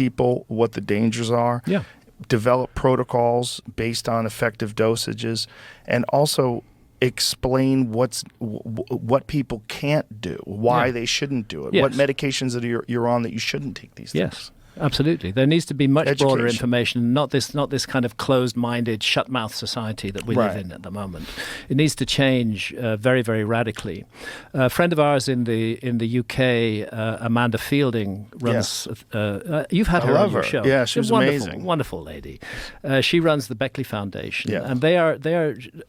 people what the dangers are. Yeah. Develop protocols based on effective dosages, and also explain what people can't do, why they shouldn't do it, what medications that you're on that you shouldn't take these things. Yes. Absolutely. There needs to be much broader Education. information, not this kind of closed-minded, shut-mouth society that we live in at the moment. It needs to change very, very radically. A friend of ours in the UK, Amanda Fielding, runs. You've had her on your show. Yeah, she was amazing. Wonderful lady. She runs the Beckley Foundation, and they are.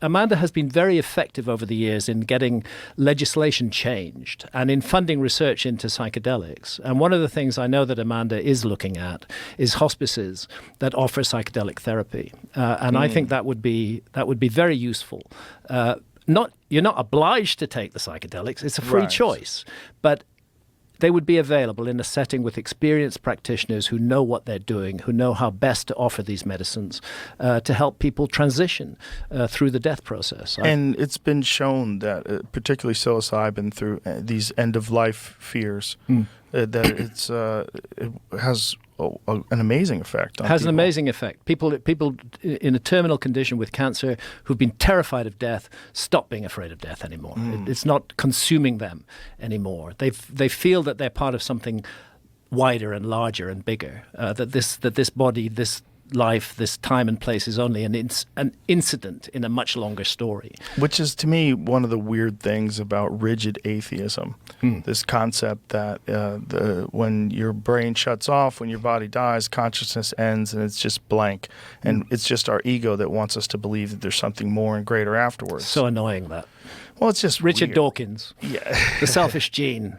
Amanda has been very effective over the years in getting legislation changed and in funding research into psychedelics. And one of the things I know that Amanda is looking at is hospices that offer psychedelic therapy, and I think that would be very useful. You're not obliged to take the psychedelics; it's a free choice, but they would be available in a setting with experienced practitioners who know what they're doing, who know how best to offer these medicines to help people transition through the death process. And it's been shown that, particularly psilocybin, through these end-of-life fears, that it has an amazing effect on people. An amazing effect. People in a terminal condition with cancer who've been terrified of death stop being afraid of death anymore. It's not consuming them anymore. They feel that they're part of something wider and larger and bigger. That this body, this life, this time and place is only an incident in a much longer story. Which is, to me, one of the weird things about rigid atheism. This concept that when your brain shuts off, when your body dies, consciousness ends and it's just blank. And it's just our ego that wants us to believe that there's something more and greater afterwards. So annoying, that. Well, it's just Richard weird. Dawkins, the selfish gene.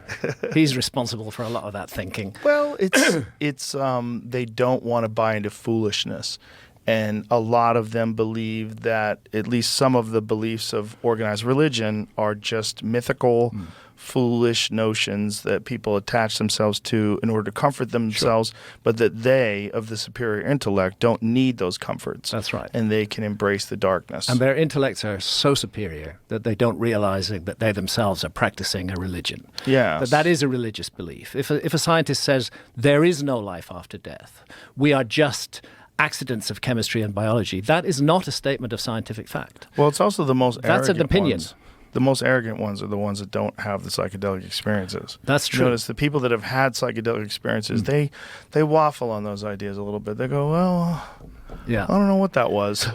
He's responsible for a lot of that thinking. Well, it's they don't want to buy into foolishness, and a lot of them believe that at least some of the beliefs of organized religion are just mythical, foolish notions that people attach themselves to in order to comfort themselves, but that they, of the superior intellect, don't need those comforts. That's right. And they can embrace the darkness. And their intellects are so superior that they don't realize that they themselves are practicing a religion. Yeah. That is a religious belief. If a scientist says there is no life after death, we are just accidents of chemistry and biology, that is not a statement of scientific fact. Well, it's also the most arrogant That's an opinion. ones. The most arrogant ones are the ones that don't have the psychedelic experiences. That's true. Notice the people that have had psychedelic experiences, they waffle on those ideas a little bit. They go, well, I don't know what that was.